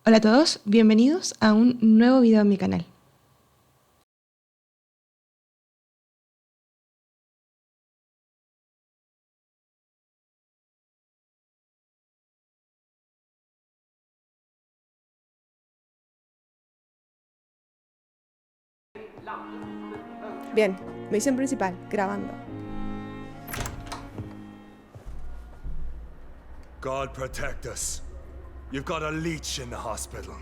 Hola a todos, bienvenidos a un nuevo video en mi canal. Bien, misión principal, grabando. God protect us. You've got a leech in the hospital.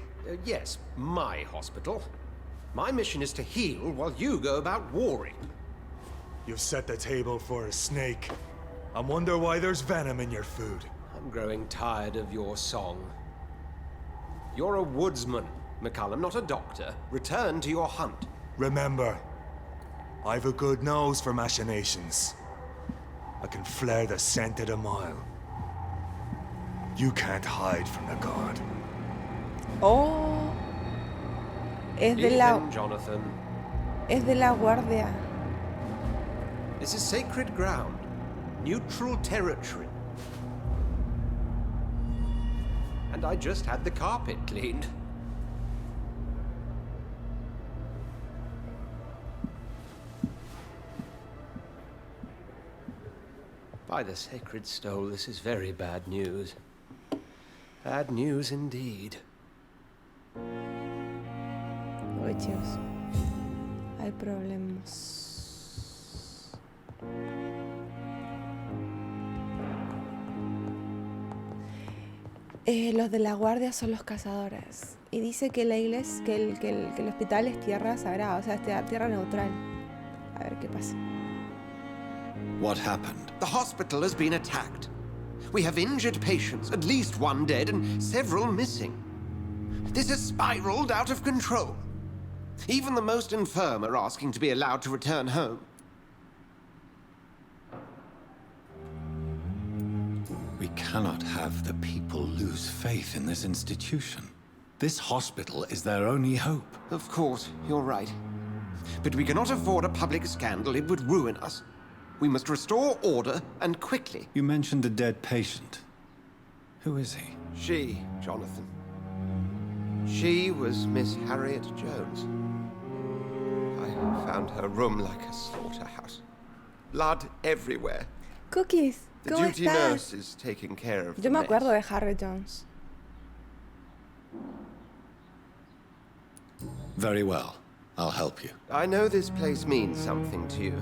Yes, my hospital. My mission is to heal while you go about warring. You've set the table for a snake. I wonder why there's venom in your food. I'm growing tired of your song. You're a woodsman, McCullum, not a doctor. Return to your hunt. Remember, I've a good nose for machinations. I can flare the scent at a mile. You can't hide from the god. Oh, es de la Jonathan. Es de la guardia. This is sacred ground. Neutral territory. And I just had the carpet cleaned. By the sacred stole, this is very bad news. Bad news indeed. Oh, Dios. Hay problemas. Los de la guardia son los cazadores. Y dice que la iglesia, que el hospital es tierra sagrada, o sea, es tierra neutral. A ver qué pasa. What happened? The hospital has been attacked. We have injured patients, at least one dead and several missing. This has spiraled out of control. Even the most infirm are asking to be allowed to return home. We cannot have the people lose faith in this institution. This hospital is their only hope. Of course, you're right. But we cannot afford a public scandal. It would ruin us. We must restore order, and quickly. You mentioned a dead patient. Who is he? She, Jonathan. She was Miss Harriet Jones. I found her room like a slaughterhouse. Blood everywhere. Cookies, The ¿cómo duty estás? nurse is taking care of the Yo me acuerdo mess. de Harry Jones. Very well. I'll help you. I know this place means something to you.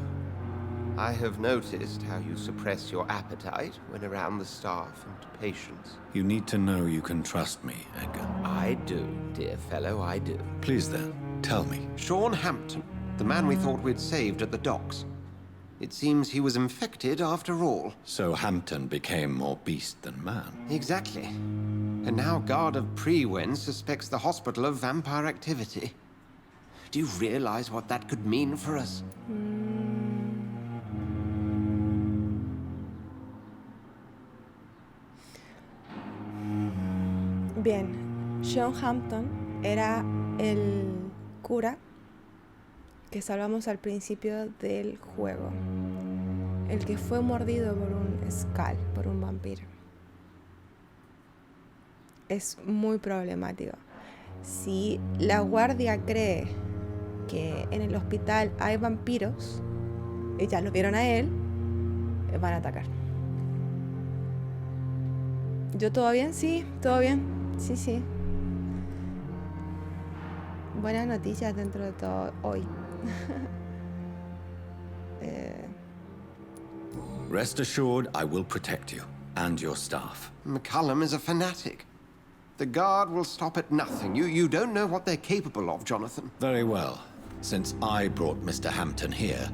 I have noticed how you suppress your appetite when around the staff and patients. You need to know you can trust me, Edgar. I do, dear fellow, I do. Please then, tell me. Sean Hampton, the man we thought we'd saved at the docks. It seems he was infected after all. So Hampton became more beast than man. Exactly. And now Guard of Prewen suspects the hospital of vampire activity. Do you realize what that could mean for us? Bien, Sean Hampton era el cura que salvamos al principio del juego. El que fue mordido por un Skull, por un vampiro. Es muy problemático. Si la guardia cree que en el hospital hay vampiros, y ya lo vieron a él, van a atacar. ¿Yo todo bien? Sí, todo bien. Sí, sí. Buenas noticias dentro de todo hoy. Rest assured, I will protect you and your staff. McCullum is a fanatic. The Guard will stop at nothing. You don't know what they're capable of, Jonathan. Very well. Since I brought Mr. Hampton here,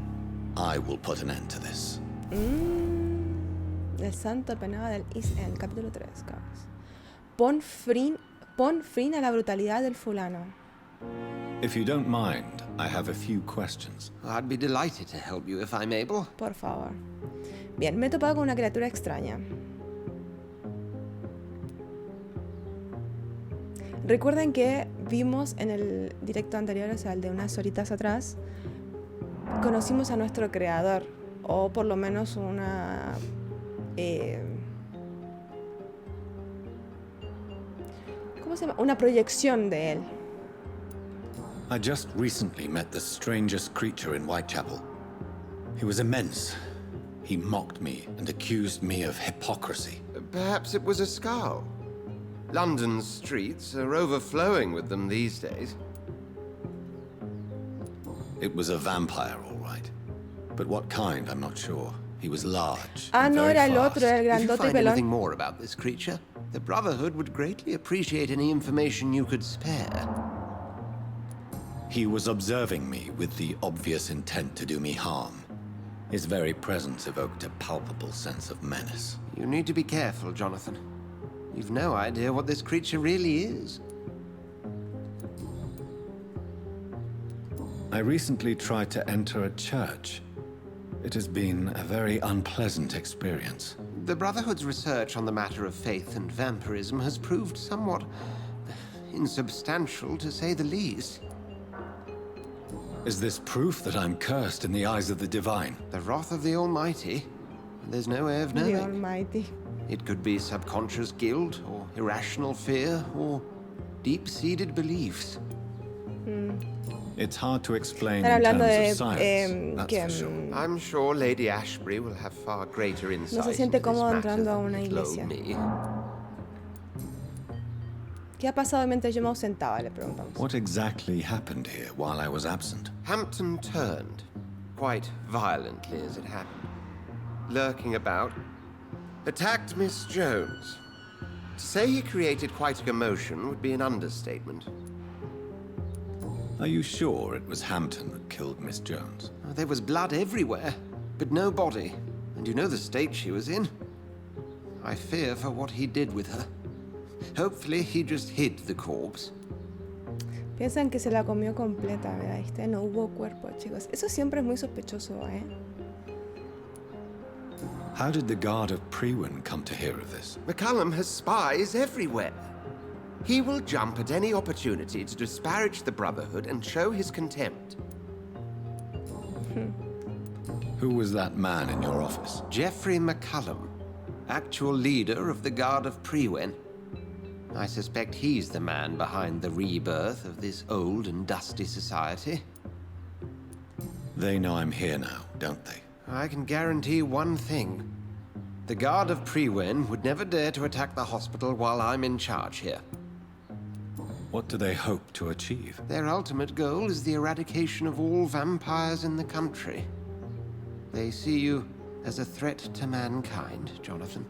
I will put an end to this. El santo penado del East End, capítulo 3, cabros. Pon fin a la brutalidad del fulano. If you don't mind, I have a few questions. I'd be delighted to help you if I'm able. Por favor. Bien, me he topado con una criatura extraña. Recuerden que vimos en el directo anterior, o sea, el de unas horitas atrás, conocimos a nuestro creador, o por lo menos una... ¿cómo ¿cómo se llama? Una proyección de él. I just recently met the strangest creature in Whitechapel. He was immense. He mocked me and accused me of hypocrisy. Perhaps it was a skull. London's streets are overflowing with them these days. It was a vampire, all right. But what kind, I'm not sure. He was large Ah, and no, very era el fast. otro, el If you grandote y find anything pelón. more about this creature, the Brotherhood would greatly appreciate any information you could spare. He was observing me with the obvious intent to do me harm. His very presence evoked a palpable sense of menace. You need to be careful, Jonathan. You've no idea what this creature really is. I recently tried to enter a church. It has been a very unpleasant experience. The Brotherhood's research on the matter of faith and vampirism has proved somewhat insubstantial, to say the least. Is this proof that I'm cursed in the eyes of the divine? The wrath of the Almighty? There's no way of The knowing. Almighty. It could be subconscious guilt, or irrational fear, or deep-seated beliefs. It's hard to explain Están in hablando terms de of science, that's que for sure. I'm sure Lady Ashbury will have far greater insight siente into this cómodo matter entrando a than una little old iglesia. me. ¿Qué ha pasado mientras yo me ausentaba? Le preguntamos. What exactly happened here while I was absent? Hampton turned, quite violently as it happened, lurking about, attacked Miss Jones. To say he created quite a commotion would be an understatement. Are you sure it was Hampton that killed Miss Jones? There was blood everywhere, but no body, and you know the state she was in. I fear for what he did with her. Hopefully he just hid the corpse. Piensan que se la comió completa, ¿verdad? ¿Viste? No hubo cuerpo, chicos. Eso siempre es muy sospechoso, ¿eh? How did the guard of Prewin come to hear of this? McCullum has spies everywhere. He will jump at any opportunity to disparage the Brotherhood and show his contempt. Who was that man in your office? Geoffrey McCullum, actual leader of the Guard of Prewin. I suspect he's the man behind the rebirth of this old and dusty society. They know I'm here now, don't they? I can guarantee one thing. The Guard of Prewin would never dare to attack the hospital while I'm in charge here. What do they hope to achieve? Their ultimate goal is the eradication of all vampires in the country. They see you as a threat to mankind, Jonathan.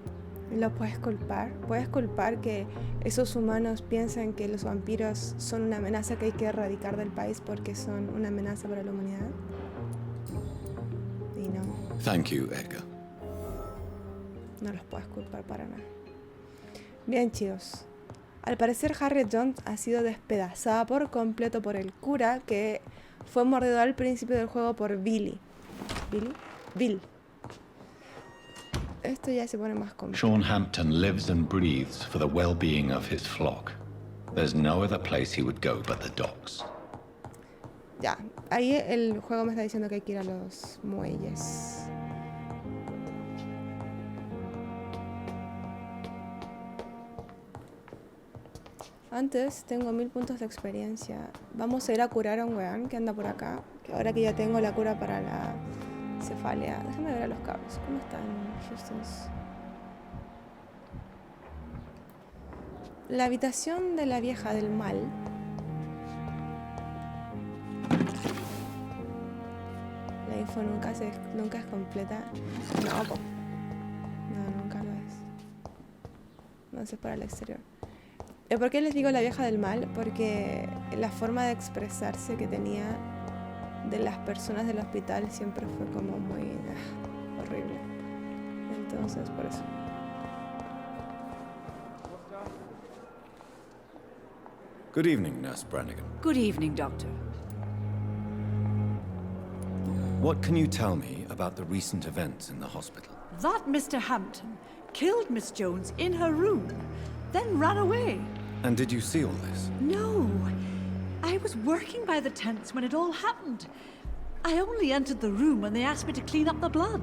¿Lo puedes culpar? ¿Puedes culpar que esos humanos piensan que los vampiros son una amenaza que hay que erradicar del país porque son una amenaza para la humanidad? Y no, Thank you, Edgar. no los puedes culpar para nada. Bien, chicos. Al parecer Harriet Jones ha sido despedazada por completo por el cura que fue mordido al principio del juego por Billy. ¿Billy? Bill. Esto ya se pone más complicado. Sean Hampton lives and breathes for the well-being of his flock. There's no other place he would go but the docks. Ya, ahí el juego me está diciendo que hay que ir a los muelles. Antes tengo 1000 puntos de experiencia. Vamos a ir a curar a un weón que anda por acá. Que ahora que ya tengo la cura para la cefalea. Déjame ver a los cabros. ¿Cómo están, Houstons? La habitación de la vieja del mal. La info nunca es completa. No, po. No, nunca lo es. No es para el exterior. ¿Por qué les digo la vieja del mal? Porque la forma de expresarse que tenía de las personas del hospital siempre fue como muy horrible. Entonces, por eso. Good evening, Nurse Brannigan. Good evening, Doctor. What can you tell me about the recent events in the hospital? That Mr. Hampton killed Miss Jones in her room, then ran away. And did you see all this? No. I was working by the tents when it all happened. I only entered the room when they asked me to clean up the blood.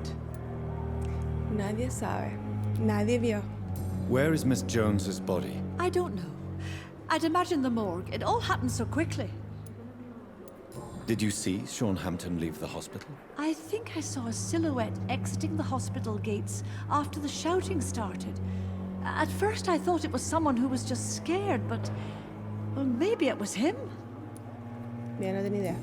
Nadie sabe. Nadie vio. Where is Miss Jones's body? I don't know. I'd imagine the morgue. It all happened so quickly. Did you see Sean Hampton leave the hospital? I think I saw a silhouette exiting the hospital gates after the shouting started. At first I thought it was someone who was just scared, but... well, maybe it was him. Bien, no tenía idea.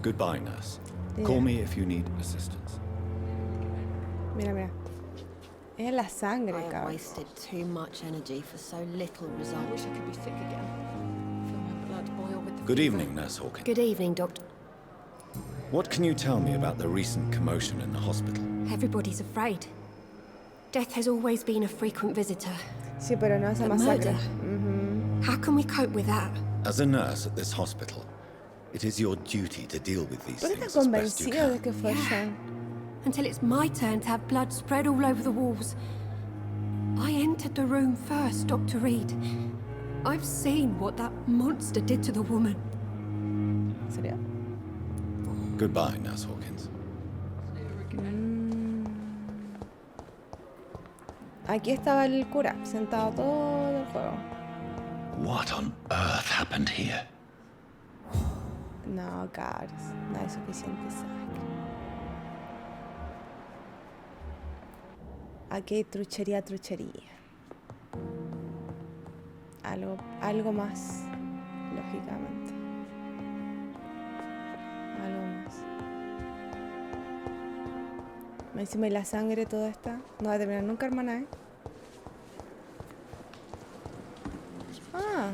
Goodbye, nurse. Yeah. Call me if you need assistance. Mira, mira. Es la I sangre, have cabrón. wasted too much energy for so little result. I wish I could be sick again. Feel my blood boil with the Good fever. evening, Nurse Hawkins. Good evening, Doctor. What can you tell me about the recent commotion in the hospital? Everybody's afraid. Death has always been a frequent visitor. Sí, pero no esa But masacre. murder? How can we cope with that? As a nurse at this hospital, it is your duty to deal with these ¿Por qué things está as best you convencido de can. que fue Sean? Until it's my turn to have blood spread all over the walls. I entered the room first, Dr. Reed. I've seen what that monster did to the woman. ¿En serio? Goodbye, Nurse Hawkins. Aquí estaba el cura, sentado todo el juego. What on earth happened here? No, Cars, no hay suficiente sangre. Aquí hay truchería, truchería. Algo más, lógicamente. Algo más. Encima y la sangre, toda esta. No va a terminar nunca, hermana, ¿eh? Ah,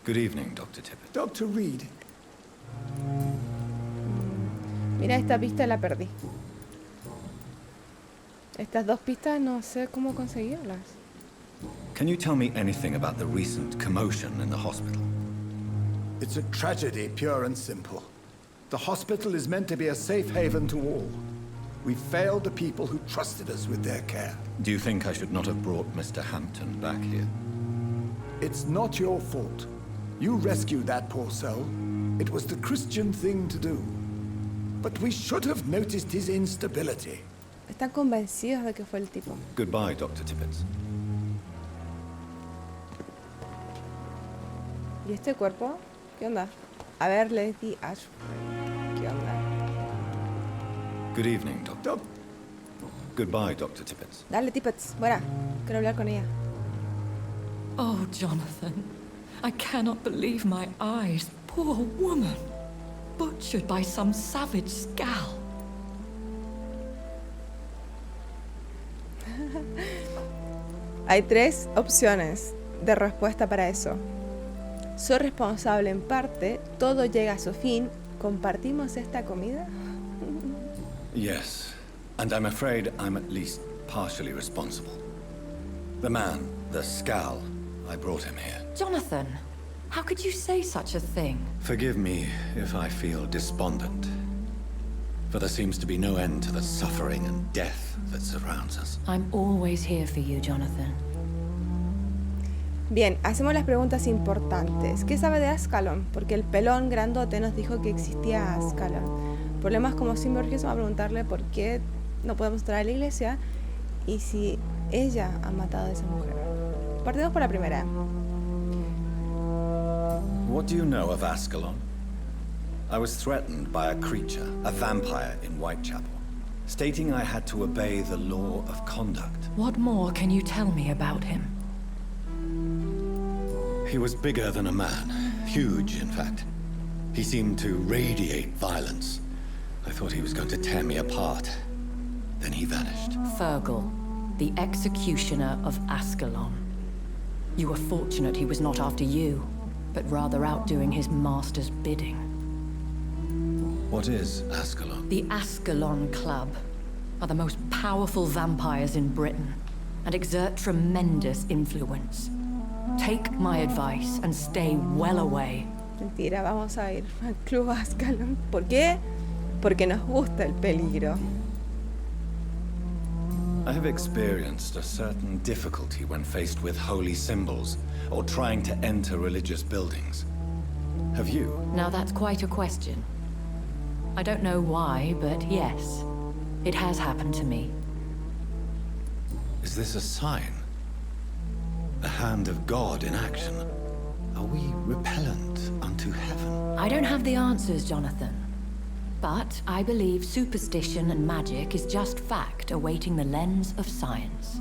Good evening, Dr. Tippett. Dr. Reed, mira, esta pista la perdí. Estas dos pistas no sé cómo conseguirlas. Can you tell me anything about the recent commotion in the hospital? it's a tragedy, pure and simple. The hospital is meant to be a safe haven to all. We failed the people who trusted us with their care. Do you think I should not have brought Mr. Hampton back here? It's not your fault. You rescued that poor soul. It was the Christian thing to do. But we should have noticed his instability. Están convencidos de que fue el tipo. Goodbye, Dr. Tippett. ¿Y este cuerpo? ¿Qué onda? A ver, Lady Ashford. ¿Qué onda? Good evening, Doctor. Doc- Goodbye, Dr. Tippett. Dale, Tippets, fuera. Quiero hablar con ella. Oh, Jonathan. I cannot believe my eyes. Poor woman. Butchered by some savage scowl. Hay tres opciones de respuesta para eso. Soy responsable en parte, todo llega a su fin, ¿compartimos esta comida? Yes, and I'm afraid I'm at least partially responsible. The man, the scowl, I brought him here. Jonathan, how could you say such a thing? Forgive me if I feel despondent, for there seems to be no end to the suffering and death that surrounds us. I'm always here for you, Jonathan. Bien, hacemos las preguntas importantes. ¿Qué sabe de Ascalon? Porque el pelón grandote nos dijo que existía Ascalon. Problemas como siempre vamos a preguntarle por qué no podemos entrar a la iglesia y si ella ha matado a esa mujer. Partimos por la primera. What do you know of Ascalon? I was threatened by a creature, a vampire in Whitechapel, stating I had to obey the law of conduct. What more can you tell me about him? He was bigger than a man, huge in fact. He seemed to radiate violence. I thought he was going to tear me apart. Then he vanished. Fergal, the executioner of Ascalon. You were fortunate he was not after you, but rather out doing his master's bidding. What is Ascalon? The Ascalon Club are the most powerful vampires in Britain and exert tremendous influence. Take my advice and stay well away. Mentira, vamos a ir al Club Ascalon. ¿Por qué? Porque nos gusta el peligro. I have experienced a certain difficulty when faced with holy symbols or trying to enter religious buildings. Have you? Now that's quite a question. I don't know why, but yes. It has happened to me. Is this a sign? The hand of God in action? Are we repellent unto heaven? I don't have the answers, Jonathan. But I believe superstition and magic is just fact awaiting the lens of science.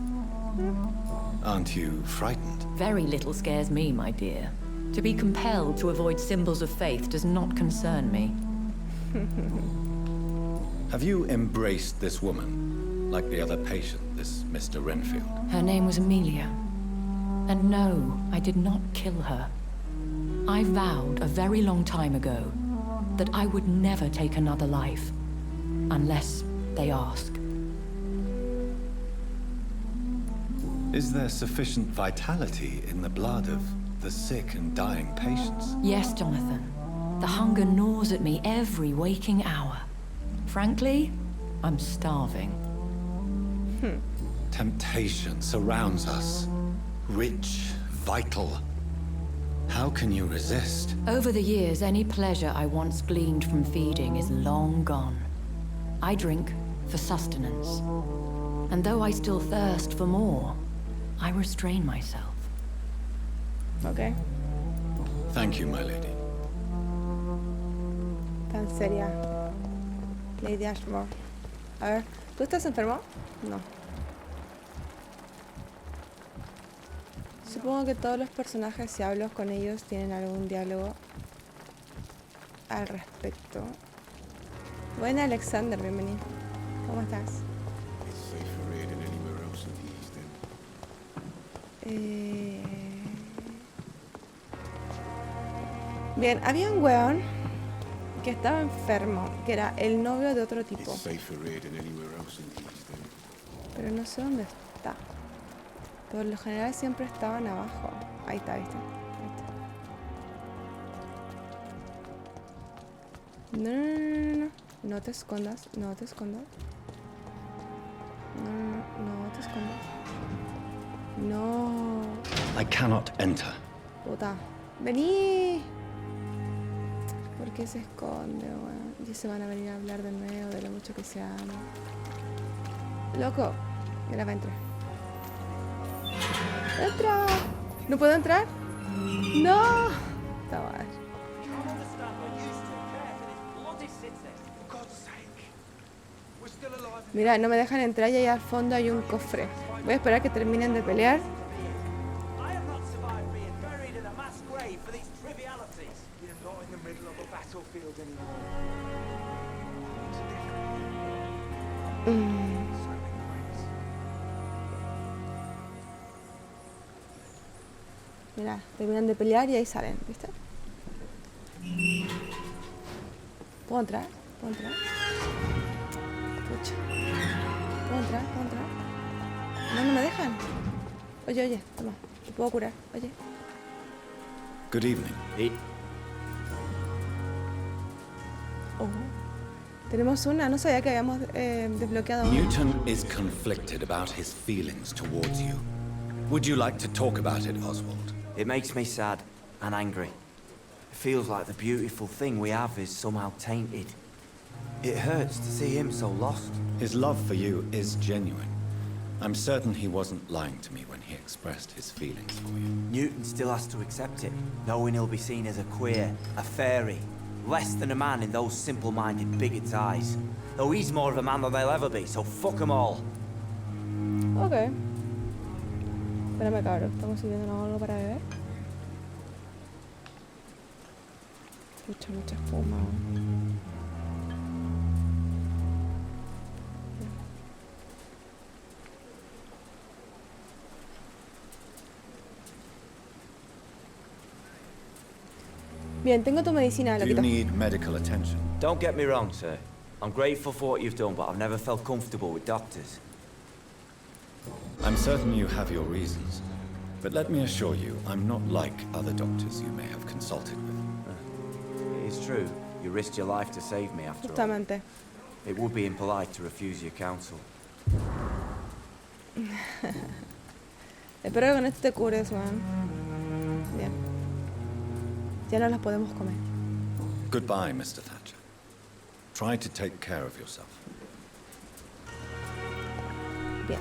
Aren't you frightened? Very little scares me, my dear. To be compelled to avoid symbols of faith does not concern me. Have you embraced this woman, like the other patient, this Mr. Renfield? Her name was Amelia. And no, I did not kill her. I vowed a very long time ago that I would never take another life, unless they ask. Is there sufficient vitality in the blood of the sick and dying patients? Yes, Jonathan. The hunger gnaws at me every waking hour. Frankly, I'm starving. Temptation surrounds us. Rich, vital. How can you resist? Over the years, any pleasure I once gleaned from feeding is long gone. I drink for sustenance. And though I still thirst for more, I restrain myself. Ok. Thank you, my lady. Tan seria. Lady Ashmore. A ver, ¿tú estás enfermo? No. Supongo que todos los personajes, si hablo con ellos, tienen algún diálogo al respecto. Buena, Alexander, bienvenido. ¿Cómo estás? Bien, había un weón que estaba enfermo, que era el novio de otro tipo. Pero no sé dónde está. Por lo general siempre estaban abajo. Ahí está, ¿viste? Ahí está. No, no, no, no, no. No te escondas, no te escondas. No, no, no, no te escondas. No. I cannot enter. Puta. Vení. ¿Por qué se esconde, weón? Ya se van a venir a hablar de nuevo, de lo mucho que se aman. Loco. Mira, va a entrar. ¡Entra! ¿No puedo entrar? ¡No! Está mal. Mira, no me dejan entrar y allá al fondo hay un cofre. Voy a esperar que terminen de pelear. Mira, terminan de pelear y ahí salen, ¿viste? ¿Puedo entrar? ¿Puedo entrar? Pucha. ¿Puedo entrar? ¿Puedo entrar? No, no me dejan. Oye, oye, toma, te puedo curar, oye. Good evening. Oh. Tenemos una, no sabía que habíamos desbloqueado una. Newton is conflicted about his feelings towards you. Would you like to talk about it, Oswald? It makes me sad and angry. It feels like the beautiful thing we have is somehow tainted. It hurts to see him so lost. His love for you is genuine. I'm certain he wasn't lying to me when he expressed his feelings for you. Newton still has to accept it, knowing he'll be seen as a queer, a fairy, less than a man in those simple-minded bigots' eyes. Though he's more of a man than they'll ever be, so fuck them all. Ok. Espérame, cabrón, estamos sirviendo algo para beber. Mucha espuma. Bien, tengo tu medicina, Do you loquito. need medical attention? Don't get me wrong, sir. I'm grateful for what you've done, but I've never felt comfortable with doctors. I'm certain you have your reasons. But let me assure you, I'm not like other doctors you may have consulted with. It is true. You risked your life to save me after all. Justamente. It would be impolite to refuse your counsel. Espero que con esto te cures, weón. Bien. Ya no las podemos comer. Goodbye, Mr. Thatcher. Try to take care of yourself. Bien.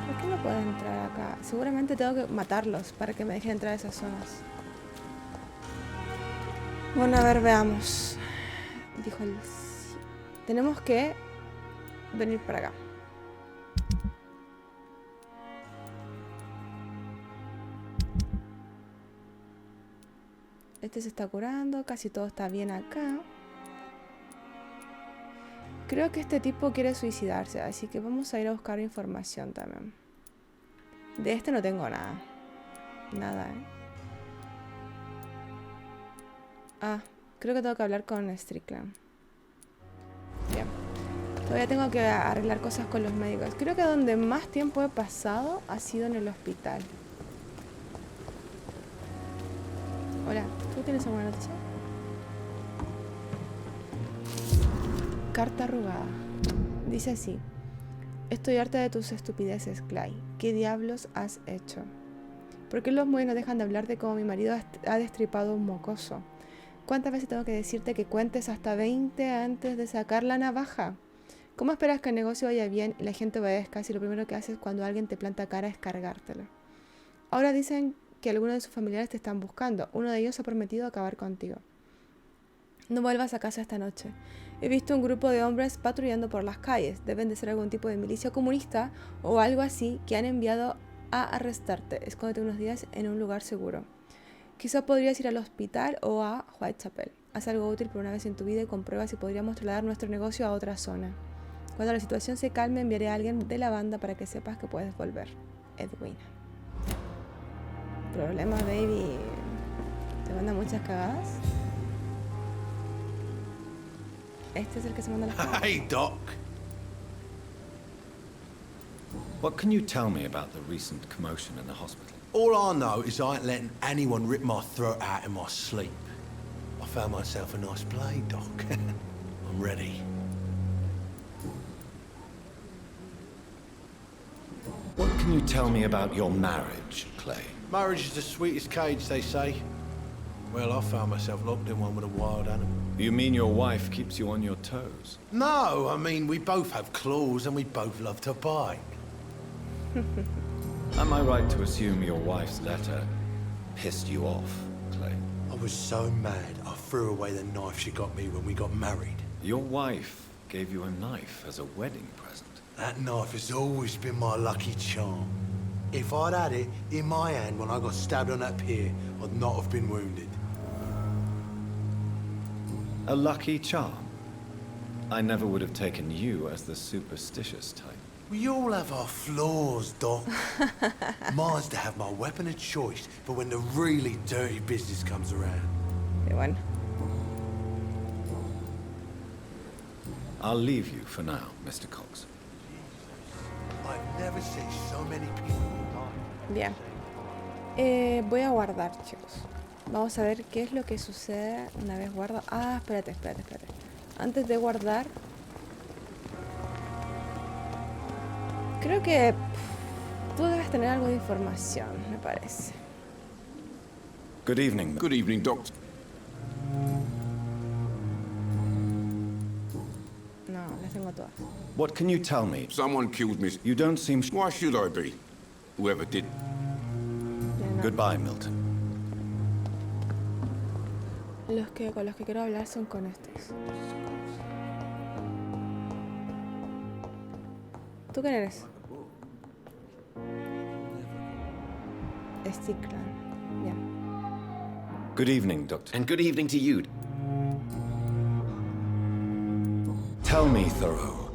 ¿Por qué no puedo entrar acá? Seguramente tengo que matarlos para que me dejen entrar a esas zonas. Bueno, a ver, veamos. Dijo el... Tenemos que venir para acá. Este se está curando, casi todo está bien acá. Creo que este tipo quiere suicidarse, así que vamos a ir a buscar información también. De este no tengo nada. Nada, Ah, creo que tengo que hablar con Strickland. Bien. Todavía tengo que arreglar cosas con los médicos. Creo que donde más tiempo he pasado ha sido en el hospital. Hola, ¿tú tienes alguna noticia? Carta arrugada. Dice así: estoy harta de tus estupideces, Clay. ¿Qué diablos has hecho? ¿Por qué los muebles no dejan de hablar de cómo mi marido ha destripado un mocoso? ¿Cuántas veces tengo que decirte que cuentes hasta 20 antes de sacar la navaja? ¿Cómo esperas que el negocio vaya bien y la gente obedezca si lo primero que haces cuando alguien te planta cara es cargártelo? Ahora dicen que algunos de sus familiares te están buscando. Uno de ellos ha prometido acabar contigo. No vuelvas a casa esta noche. He visto un grupo de hombres patrullando por las calles. Deben de ser algún tipo de milicia comunista o algo así que han enviado a arrestarte. Escóndete unos días en un lugar seguro. Quizá podrías ir al hospital o a Whitechapel. Haz algo útil por una vez en tu vida y comprueba si podríamos trasladar nuestro negocio a otra zona. Cuando la situación se calme, enviaré a alguien de la banda para que sepas que puedes volver. Edwin. Problema, baby. ¿Te manda muchas cagadas? Este es el que se manda las cagadas. Hey, Doc. What can you tell me about the recent commotion in the hospital? All I know is I ain't letting anyone rip my throat out in my sleep. I found myself a nice blade, Doc. I'm ready. What can you tell me about your marriage, Clay? Marriage is the sweetest cage, they say. Well, I found myself locked in one with a wild animal. You mean your wife keeps you on your toes? No, I mean, we both have claws and we both love to bite. Am I right to assume your wife's letter pissed you off, Clay? I was so mad, I threw away the knife she got me when we got married. Your wife gave you a knife as a wedding present. That knife has always been my lucky charm. If I'd had it in my hand when I got stabbed on that pier, I'd not have been wounded. A lucky charm? I never would have taken you as the superstitious type. We all have our flaws, Doc. Mine's to have my weapon of choice for when the really dirty business comes around. Qué bueno. I'll leave you for now, Mr. Cox. I've never seen so many people die. Bien. Voy a guardar, chicos. Vamos a ver qué es lo que sucede una vez guardo. Ah, espérate. Antes de guardar... Creo que tú debes tener algo de información, me parece. Good evening. Good evening, Doctor. No, las tengo todas. What can you tell me? Someone killed me. You don't seem... Why should I be? Whoever did. No. Goodbye, Milton. Con los que quiero hablar son con estos. ¿Tú quién eres? Strickland. Ya. Good evening, Doctor. And good evening to you. Tell me, Thoreau,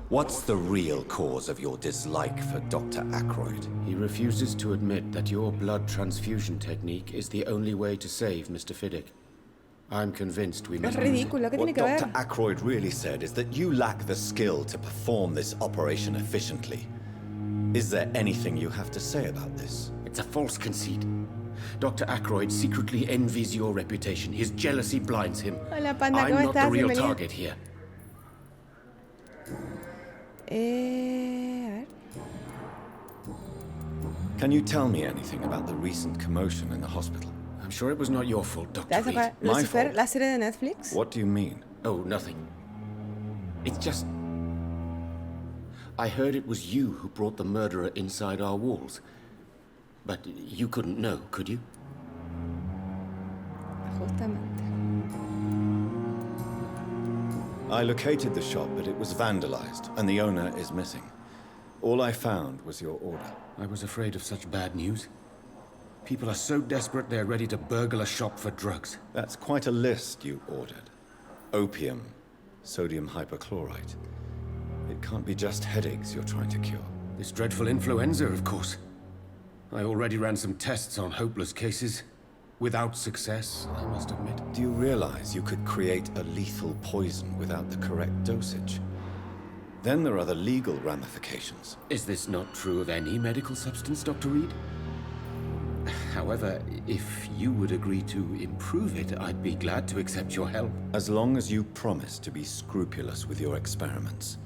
what's the real cause of your dislike for Dr. Ackroyd? He refuses to admit that your blood transfusion technique is the only way to save Mr. Fiddick. I'm convinced we must use it. Ridículo, ¿qué tiene What que ver? Dr. Ackroyd really said is that you lack the skill to perform this operation efficiently. Is there anything you have to say about this? It's a false conceit. Dr. Ackroyd secretly envies your reputation. His jealousy blinds him. Hola, Panda, I'm ¿cómo not the estás? real Bienvenido. target here. A ver. Can you tell me anything about the recent commotion in the hospital? I'm sure it was not your fault, ¿Te Dr. vas a Reed. jugar My Lucifer, fault. la serie de Netflix? What do you mean? Oh, nothing. It's just... I heard it was you who brought the murderer inside our walls. But you couldn't know, could you? Justamente. I located the shop, but it was vandalized, and the owner is missing. All I found was your order. I was afraid of such bad news. People are so desperate they're ready to burgle a shop for drugs. That's quite a list you ordered. Opium, sodium hypochlorite. It can't be just headaches you're trying to cure. This dreadful influenza, of course. I already ran some tests on hopeless cases. Without success, I must admit. Do you realize you could create a lethal poison without the correct dosage? Then there are the legal ramifications. Is this not true of any medical substance, Dr. Reed? However, if you would agree to improve it, I'd be glad to accept your help. As long as you promise to be scrupulous with your experiments.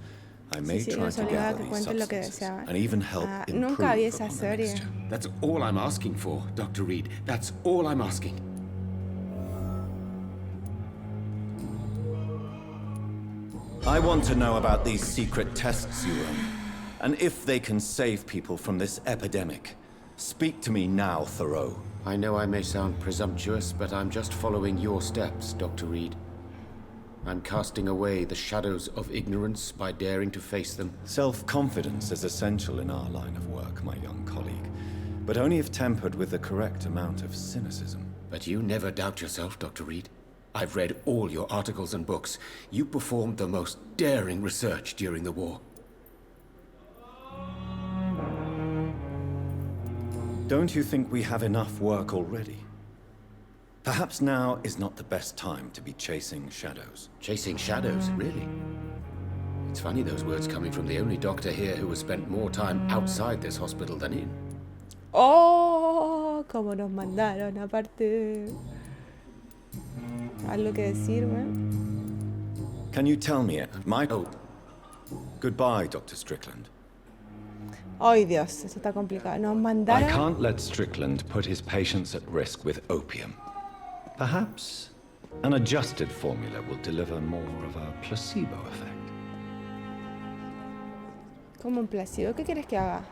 I may try to gather these substances and even help improve Nunca vi upon esa the serie. mixture. That's all I'm asking for, Dr. Reed. That's all I'm asking. I want to know about these secret tests you run, and if they can save people from this epidemic. Speak to me now, Thoreau. I know I may sound presumptuous, but I'm just following your steps, Dr. Reed. I'm casting away the shadows of ignorance by daring to face them. Self-confidence is essential in our line of work, my young colleague, but only if tempered with the correct amount of cynicism. But you never doubt yourself, Dr. Reed. I've read all your articles and books. You performed the most daring research during the war. Don't you think we have enough work already? Perhaps now is not the best time to be chasing shadows. Chasing shadows, really? It's funny those words coming from the only doctor here who has spent more time outside this hospital than in. Oh, como nos mandaron aparte algo que decir, man. Can you tell me my... Oh. Goodbye, Dr. Strickland. Ay, Dios, eso está complicado. Nos I mandaron... can't let Strickland put his patients at risk with opium. Perhaps an adjusted formula will deliver more of a placebo effect. Como un placebo. ¿Qué quieres que haga?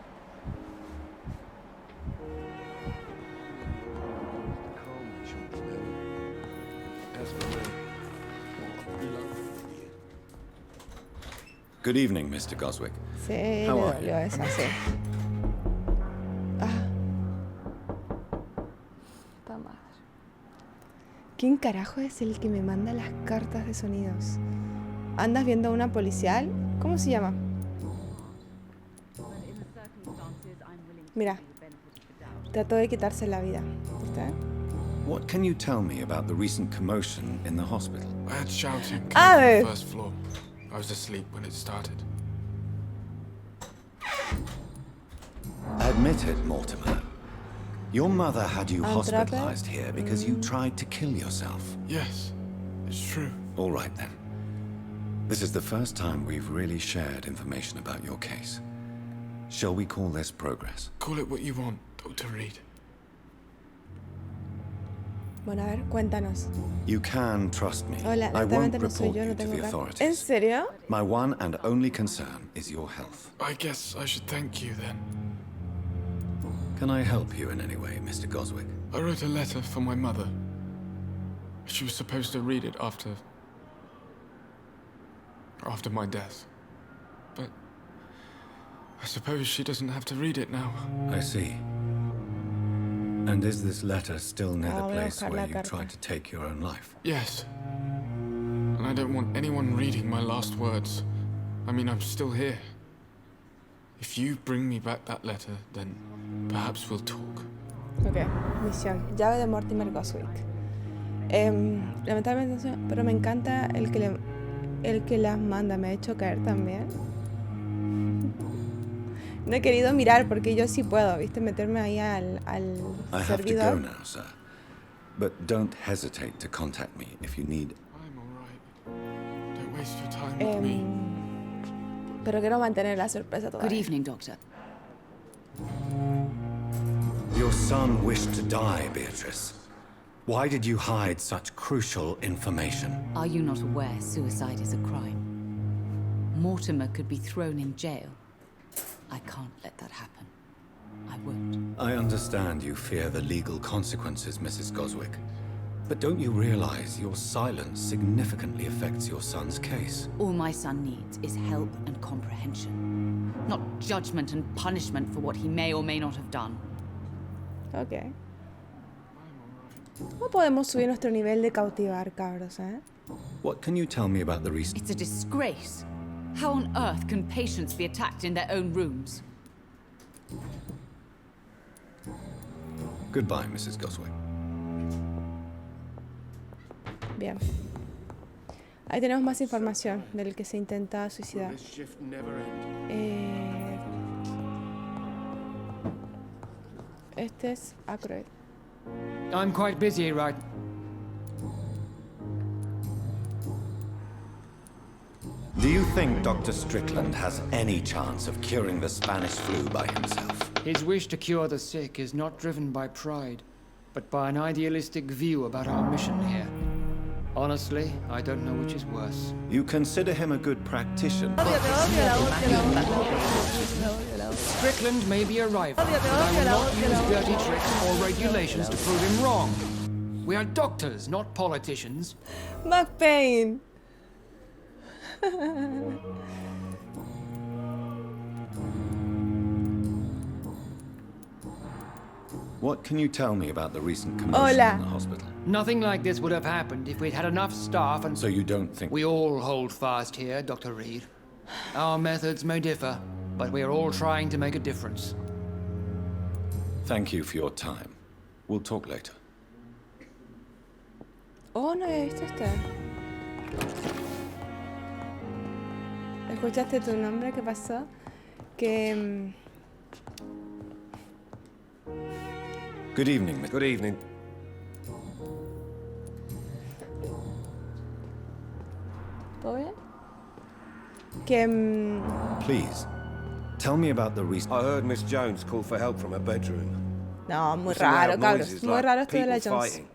Good evening, Mr. Goswick. Sí, How le are dolió esa, sí. Ah. Puta madre. ¿Quién carajo es el que me manda las cartas de sonidos? ¿Andas viendo a una policial? ¿Cómo se llama? Mira. Trató de quitarse la vida. ¿Está? What can you tell me about the recent commotion in the hospital? I had shouting A coming ver. from the first floor. I was asleep when it started. Admit it, Mortimer. Your mother had you Antrape? hospitalized here because you tried to kill yourself. Yes, it's true. All right, then. This is the first time we've really shared information about your case. Shall we call this progress? Call it what you want, Dr. Reed. Bueno, a ver, cuéntanos. You can trust me. Hola, I won't lamentablemente no soy report yo, you no to tengo the cara. authorities. ¿En serio? My one and only concern is your health. I guess I should thank you then. Can I help you in any way, Mr. Goswick? I wrote a letter for my mother. She was supposed to read it after my death. But I suppose she doesn't have to read it now. I see. And is this letter still near the Voy a place buscar where la you carta. tried to take your own life? Yes. And I don't want anyone reading my last words. I mean, I'm still here. If you bring me back that letter, then perhaps we'll talk. Ok, misión. Llave de Mortimer Goswick. Lamentablemente no sé, pero me encanta el que las manda. Me ha hecho caer también. No he querido mirar porque yo sí puedo, ¿viste? Meterme ahí al I have to go servidor. now, sir. But don't hesitate to contact me if you need... I'm alright. Don't waste your time with me. Pero quiero mantener la sorpresa todavía. Good evening, Doctor. Your son wished to die, Beatrice. Why did you hide such crucial information? Are you not aware suicide is a crime? Mortimer could be thrown in jail, I can't let that happen. I won't. I understand you fear the legal consequences, Mrs. Goswick. But don't you realize your silence significantly affects your son's case? All my son needs is help and comprehension, not judgment and punishment for what he may or may not have done. Ok. ¿Cómo podemos subir nuestro nivel de cautivar, cabros, What can you tell me about the recent... It's a disgrace. How on earth can patients be attacked in their own rooms? Goodbye, Mrs. Goswick. Bien. Ahí tenemos más información del que se intenta suicidar. Este es Ackroyd. I'm quite busy right... Do you think Dr. Strickland has any chance of curing the Spanish flu by himself? His wish to cure the sick is not driven by pride, but by an idealistic view about our mission here. Honestly, I don't know which is worse. You consider him a good practitioner? Strickland may be a rival, but I will not use dirty tricks or regulations to prove him wrong. We are doctors, not politicians. McPain. What can you tell me about the recent commotion in the hospital? Nothing like this would have happened if we'd had enough staff and... So you don't think... We all hold fast here, Dr. Reed. Our methods may differ, but we are all trying to make a difference. Thank you for your time. We'll talk later. Oh, no había visto este. ¿Escuchaste tu nombre? ¿Qué pasó? Que... Good evening, Mr. Good evening. ¿Todo bien? Que... Please, tell me about the recent... I heard Miss Jones call for help from her bedroom. No, muy Some raro, loud cabros. noises, Muy like raro esto de la people Jones. fighting.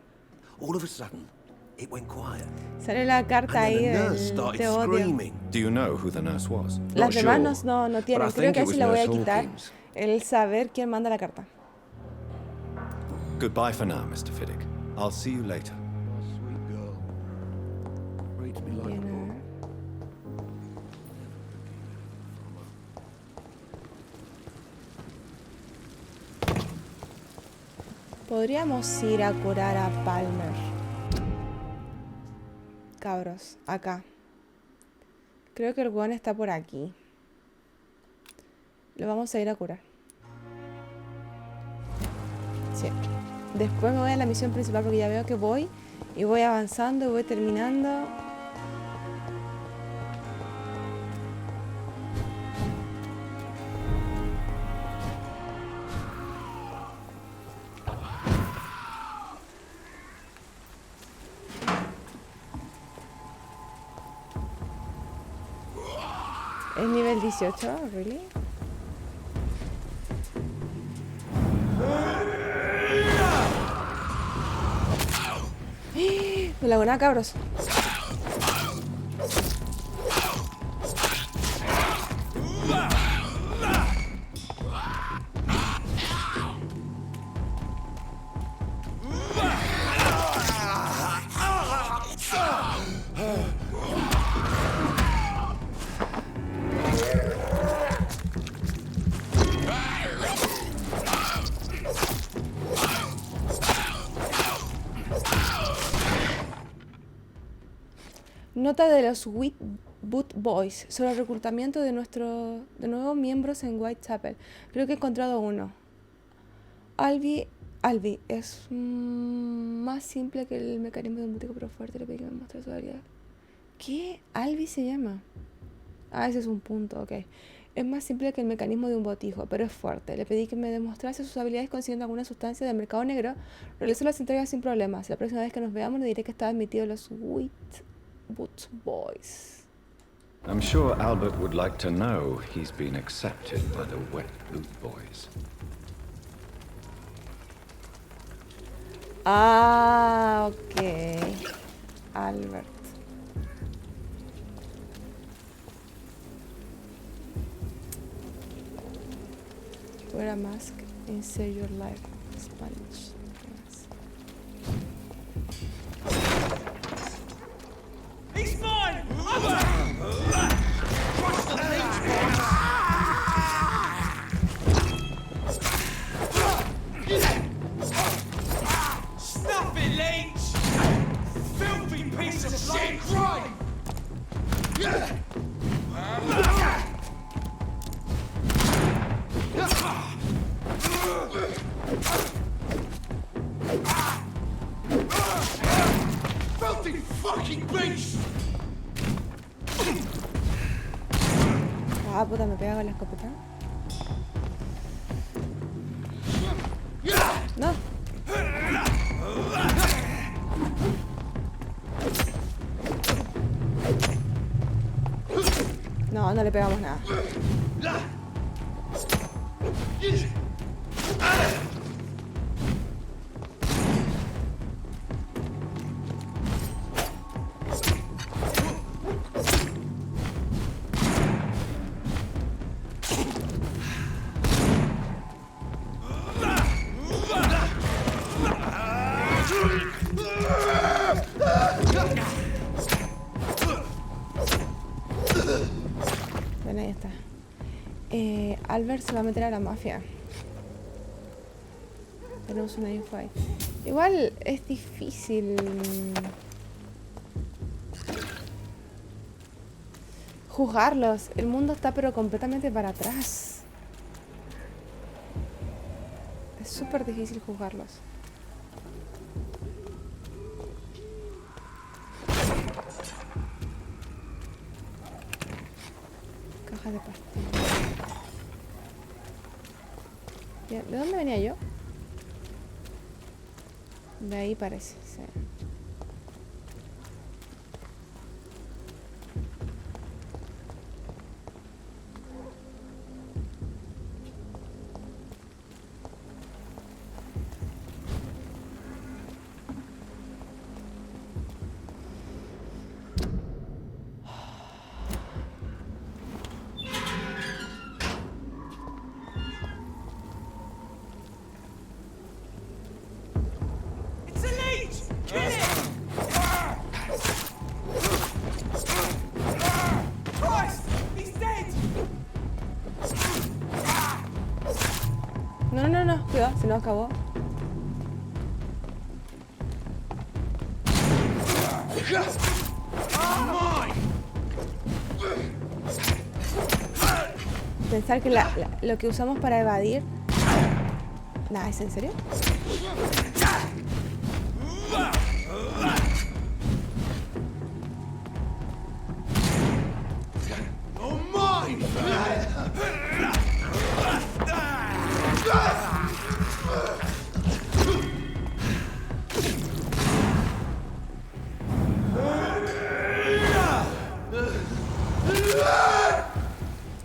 All of a sudden, it went quiet. Sale la carta And ahí then the del nurse started te odio. screaming. Do you know who the nurse was? Las Not demás sure, no but tienen. I Creo think que it así was le voy a Nurse quitar Hawkins. el saber quién manda la carta. Goodbye for now, Mr. Fiddick. I'll see you later. Sweet girl. Reads me like a book. Podríamos ir a curar a Palmer. Cabros, acá. Creo que el weón está por aquí. Lo vamos a ir a curar. Sí. Después me voy a la misión principal porque ya veo que voy. Y voy avanzando y voy terminando. Es nivel 18, ¿really? De la buena, cabros. Nota de los Boot Boys sobre el reclutamiento de nuevos miembros en Whitechapel. Creo que he encontrado uno. Albi es más simple que el mecanismo de un bútico, pero fuerte. Le pedí que me muestre su habilidad. ¿Qué? Albi se llama. Ah, ese es un punto, ok. Es más simple que el mecanismo de un botijo, pero es fuerte. Le pedí que me demostrase sus habilidades consiguiendo alguna sustancia del mercado negro. Realizó las entregas sin problemas. La próxima vez que nos veamos le diré que estaba admitido en los Boot Boys. I'm sure Albert would like to know he's been accepted by the Wet Boot Boys. Ah, ok. Albert. Wear a mask and save your life. Spanish. He's mine! Stuff it, leech! Filthy piece of shit! Crime! Filthy fucking beast! Ah, puta, me pega con la escopeta. No. No, no le pegamos nada. Bueno, ahí está. Albert se va a meter a la mafia. Tenemos una info ahí. Igual es difícil juzgarlos. El mundo está pero completamente para atrás. Es súper difícil juzgarlos. Caja de pastillas. Bien, ¿de dónde venía yo? De ahí parece, sí. No, cuidado, se nos acabó. Pensar que lo que usamos para evadir... Nah, ¿es en serio?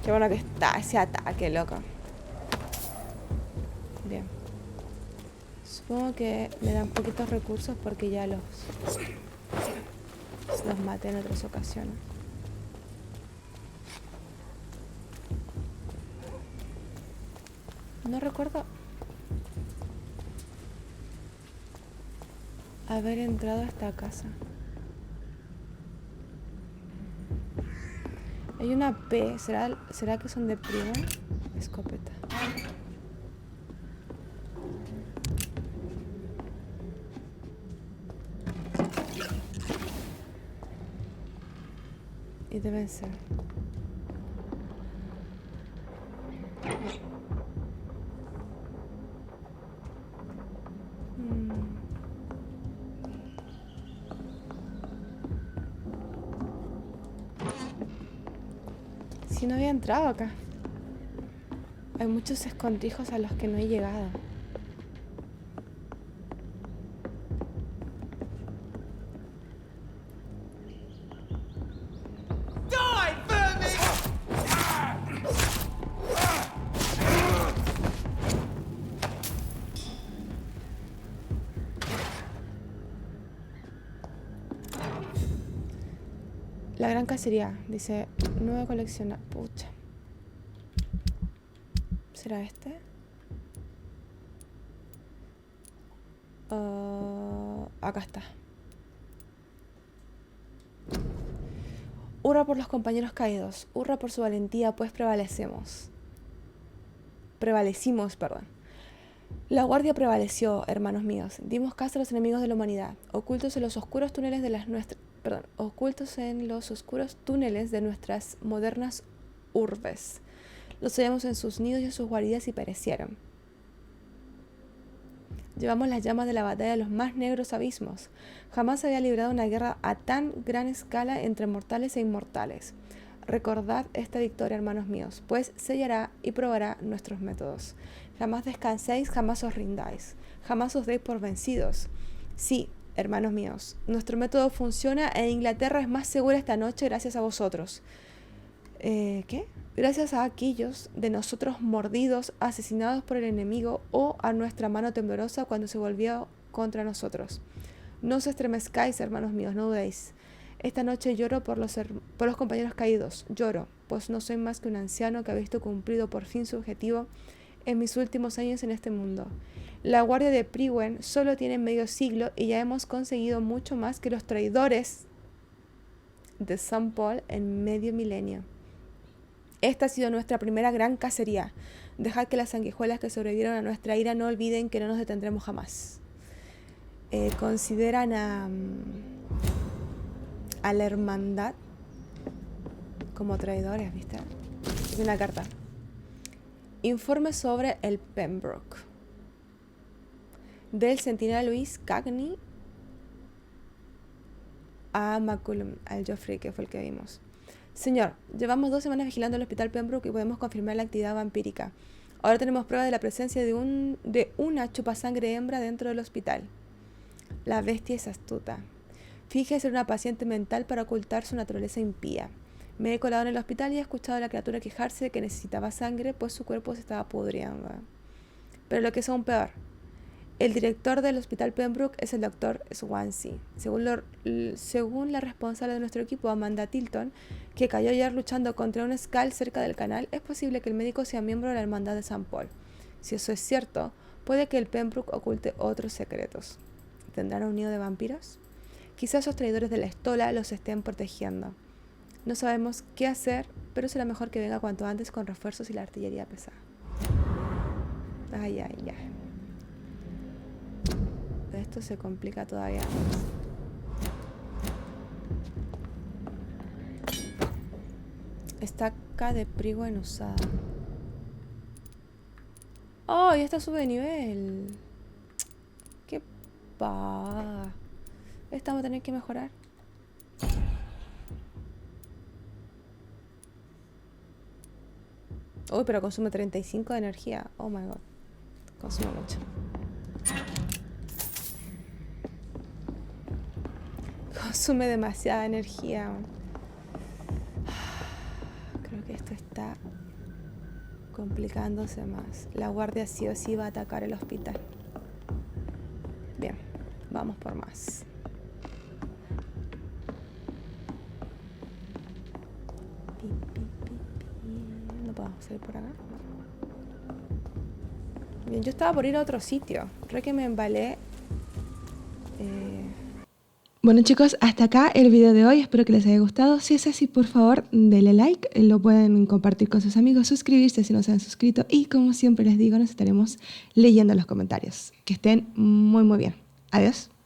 Qué bueno que está ese ataque, loco. Bien. Supongo que me dan poquitos recursos porque ya los maté en otras ocasiones. No recuerdo haber entrado a esta casa. Hay una P. ¿Será que son de primo? Escopeta. Y deben ser. Si no había entrado acá. Hay muchos escondrijos a los que no he llegado. La gran cacería, dice, nueva coleccionable. Pucha. ¿Será este? Acá está. Hurra por los compañeros caídos. Hurra por su valentía, pues prevalecimos, perdón. La guardia prevaleció, hermanos míos. Dimos caza a los enemigos de la humanidad, ocultos en los oscuros túneles de nuestras modernas urbes. Los hallamos en sus nidos y en sus guaridas y perecieron. Llevamos las llamas de la batalla a los más negros abismos. Jamás se había librado una guerra a tan gran escala entre mortales e inmortales. Recordad esta victoria, hermanos míos, pues sellará y probará nuestros métodos. Jamás descanséis, jamás os rindáis, jamás os deis por vencidos. Sí, hermanos míos, nuestro método funciona e Inglaterra es más segura esta noche gracias a vosotros. ¿Qué? Gracias a aquellos de nosotros mordidos, asesinados por el enemigo o a nuestra mano temblorosa cuando se volvió contra nosotros. No os estremezcáis, hermanos míos, no dudéis. Esta noche lloro por los compañeros caídos. Lloro, pues no soy más que un anciano que ha visto cumplido por fin su objetivo en mis últimos años en este mundo. La guardia de Priwen solo tiene medio siglo y ya hemos conseguido mucho más que los traidores de St. Paul en medio milenio. Esta ha sido nuestra primera gran cacería. Dejad que las sanguijuelas que sobrevivieron a nuestra ira no olviden que no nos detendremos jamás. Consideran a la hermandad como traidores, ¿viste? Es una carta. Informe sobre el Pembroke. Del centinela Luis Cagney a McCullum, al Geoffrey, que fue el que vimos. Señor, llevamos 2 semanas vigilando el hospital Pembroke y podemos confirmar la actividad vampírica. Ahora tenemos prueba de la presencia de una chupasangre hembra dentro del hospital. La bestia es astuta. Finge ser una paciente mental para ocultar su naturaleza impía. Me he colado en el hospital y he escuchado a la criatura quejarse de que necesitaba sangre, pues su cuerpo se estaba pudriendo. Pero lo que es aún peor, el director del hospital Pembroke es el Dr. Swansea. Según la responsable de nuestro equipo, Amanda Tilton, que cayó ayer luchando contra un Skull cerca del canal, es posible que el médico sea miembro de la hermandad de St. Paul. Si eso es cierto, puede que el Pembroke oculte otros secretos. ¿Tendrán un nido de vampiros? Quizás los traidores de la estola los estén protegiendo. No sabemos qué hacer, pero será mejor que venga cuanto antes con refuerzos y la artillería pesada. Ay, ay, ay. Esto se complica todavía más. Estaca de Priwen usada. ¡Oh! Y esta sube de nivel. ¡Qué pa! Esta vamos a tener que mejorar. Uy, pero consume 35 de energía. Oh my god. Consume mucho. Consume demasiada energía. Creo que esto está complicándose más. La guardia sí o sí va a atacar el hospital. Bien, vamos por más. No podemos salir por acá. Bien, yo estaba por ir a otro sitio. Creo que me embalé. Bueno chicos, hasta acá el video de hoy, espero que les haya gustado. Si es así, por favor, denle like, lo pueden compartir con sus amigos, suscribirse si no se han suscrito y como siempre les digo, nos estaremos leyendo los comentarios. Que estén muy muy bien. Adiós.